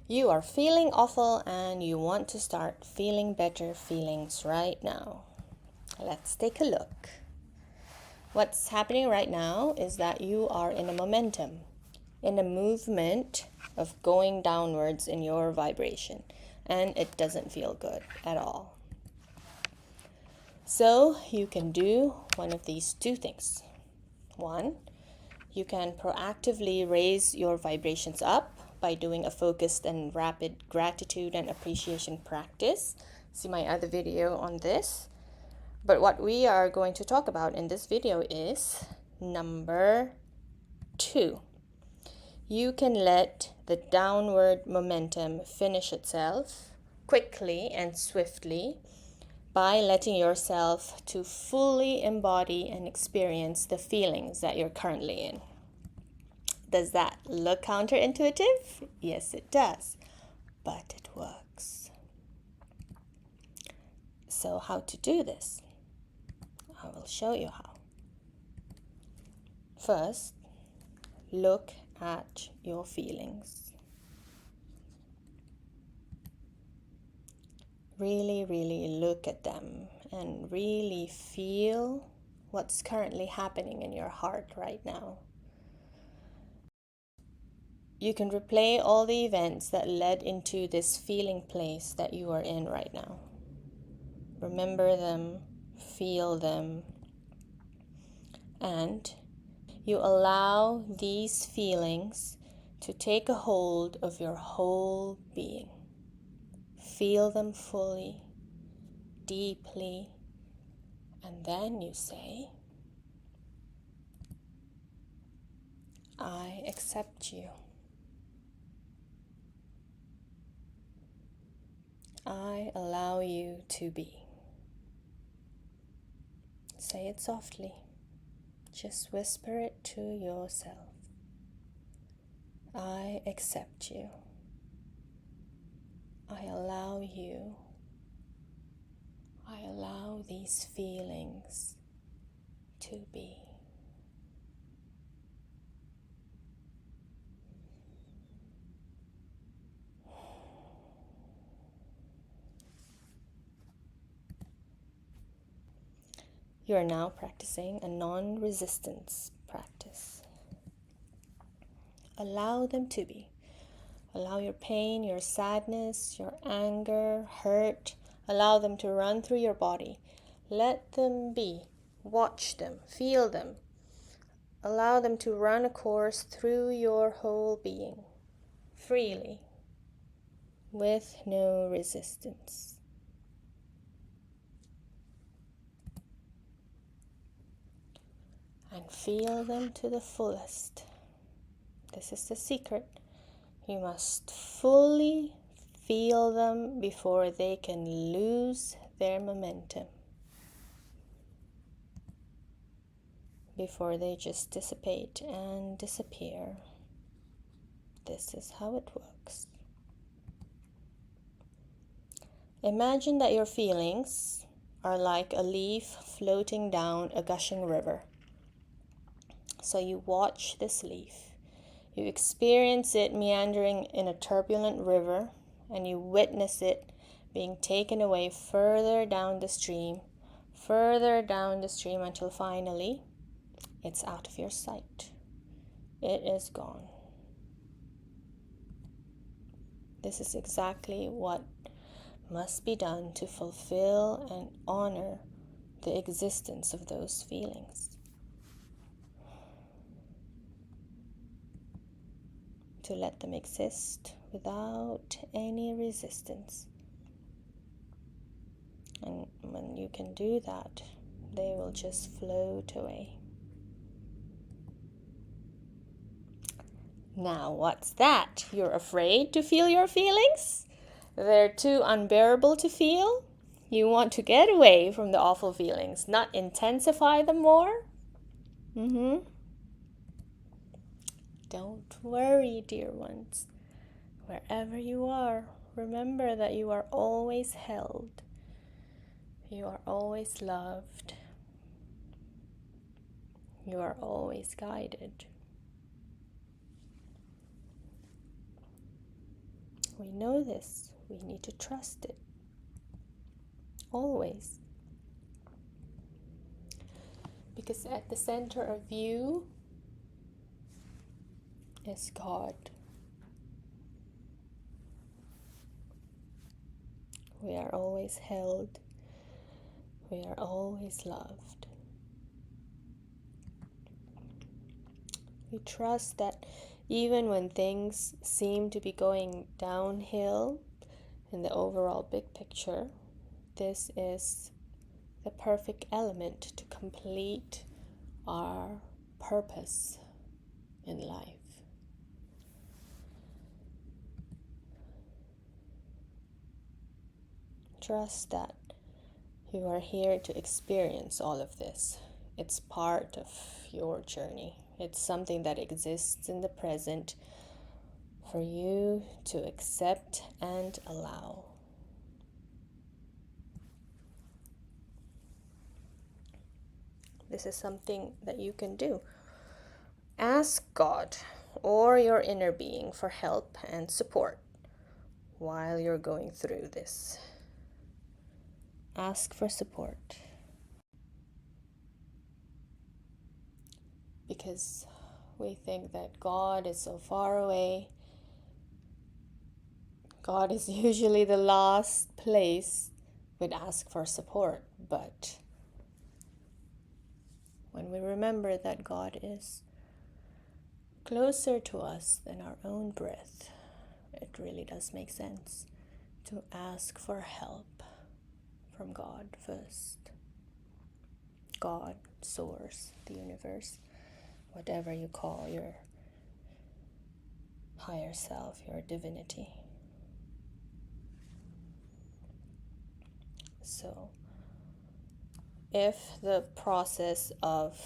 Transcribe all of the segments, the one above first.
You are feeling awful and you want to start feeling better feelings right now. Let's take a look. What's happening right now is that you are in a momentum, in a movement of going downwards in your vibration, and it doesn't feel good at all. So you can do one of these two things. One, you can proactively raise your vibrations up by doing a focused and rapid gratitude and appreciation practice. See my other video on this. But what we are going to talk about in this video is number 2. You can let the downward momentum finish itself quickly and swiftly by letting yourself to fully embody and experience the feelings that you're currently in. Does that look counterintuitive? Yes, it does, but it works. So how to do this? I will show you how. First, look at your feelings. Really, really look at them and really feel what's currently happening in your heart right now. You can replay all the events that led into this feeling place that you are in right now. Remember them, feel them, and you allow these feelings to take a hold of your whole being. Feel them fully, deeply, and then you say, I accept you. I allow you to be. Say it softly. Just whisper it to yourself. I accept you. I allow you. I allow these feelings to be. You are now practicing a non-resistance practice. Allow them to be. Allow your pain, your sadness, your anger, hurt, allow them to run through your body. Let them be. Watch them. Feel them. Allow them to run a course through your whole being, freely, with no resistance. And feel them to the fullest. This is the secret. You must fully feel them before they can lose their momentum. Before they just dissipate and disappear. This is how it works. Imagine that your feelings are like a leaf floating down a gushing river. So you watch this leaf. You experience it meandering in a turbulent river, and you witness it being taken away further down the stream until finally it's out of your sight. It is gone. This is exactly what must be done to fulfill and honor the existence of those feelings. To let them exist without any resistance. And when you can do that, they will just float away. Now, what's that? You're afraid to feel your feelings? They're too unbearable to feel? You want to get away from the awful feelings, not intensify them more? Don't worry, dear ones. Wherever you are, remember that you are always held. You are always loved. You are always guided. We know this. We need to trust it. Always. Because at the center of you is God. We are always held. We are always loved. We trust that even when things seem to be going downhill in the overall big picture, this is the perfect element to complete our purpose in life. Trust that you are here to experience all of this. It's part of your journey. It's something that exists in the present for you to accept and allow. This is something that you can do. Ask God or your inner being for help and support while you're going through this. Ask for support. Because we think that God is so far away. God is usually the last place we'd ask for support. But when we remember that God is closer to us than our own breath, it really does make sense to ask for help from God first. God, Source, the universe, whatever you call your higher self, your divinity. So, if the process of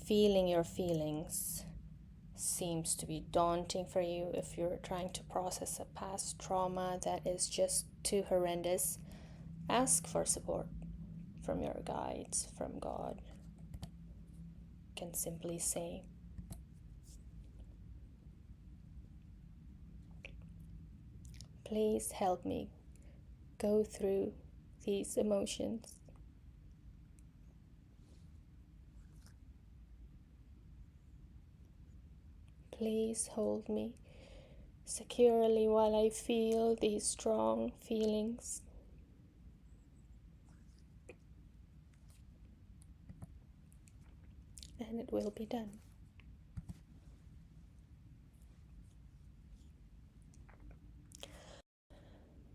feeling your feelings seems to be daunting for you, if you're trying to process a past trauma that is just too horrendous, ask for support from your guides, from God. You can simply say, please help me go through these emotions. Please hold me securely while I feel these strong feelings. And it will be done.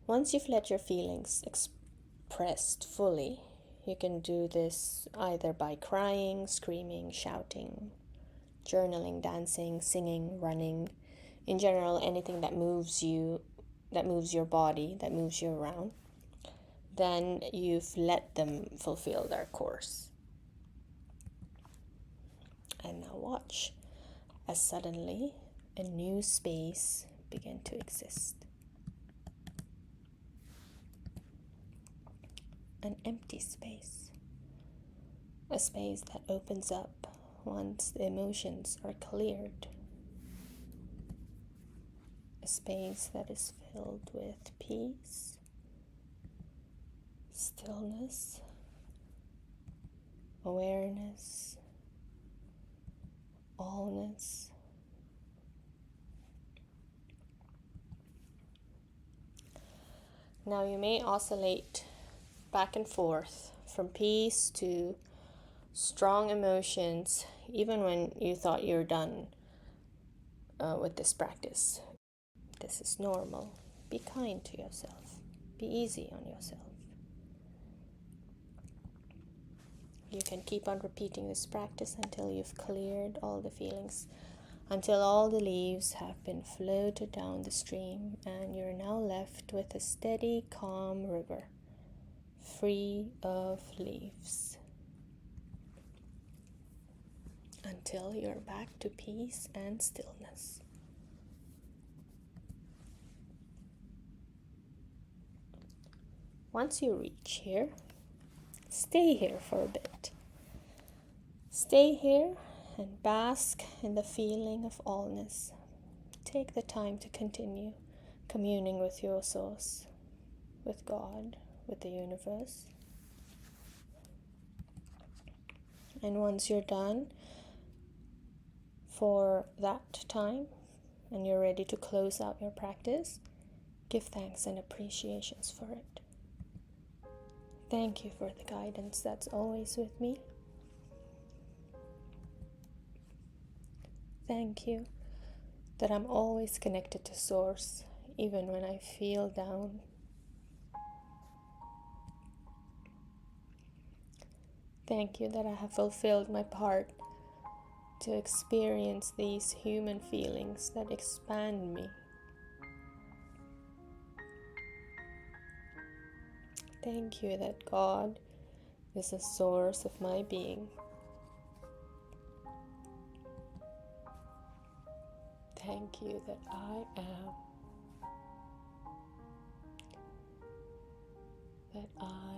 Once you've let your feelings expressed fully, you can do this either by crying, screaming, shouting, journaling, dancing, singing, running. In general, anything that moves you, that moves your body, that moves you around. Then you've let them fulfill their course. And now watch as suddenly a new space begin to exist. An empty space. A space that opens up once the emotions are cleared. A space that is filled with peace, stillness, awareness, allness. Now you may oscillate back and forth from peace to strong emotions, even when you thought you're done with this practice. This is normal. Be kind to yourself. Be easy on yourself. You can keep on repeating this practice until you've cleared all the feelings, until all the leaves have been floated down the stream and you're now left with a steady, calm river, free of leaves, until you're back to peace and stillness. Once you reach here, stay here for a bit. Stay here and bask in the feeling of allness. take the time to continue communing with your source, with God, with the universe. And once you're done for that time and you're ready to close out your practice, give thanks and appreciations for it. Thank you for the guidance that's always with me. Thank you that I'm always connected to Source, even when I feel down. Thank you that I have fulfilled my part to experience these human feelings that expand me. Thank you that God is the source of my being. Thank you that I am. That I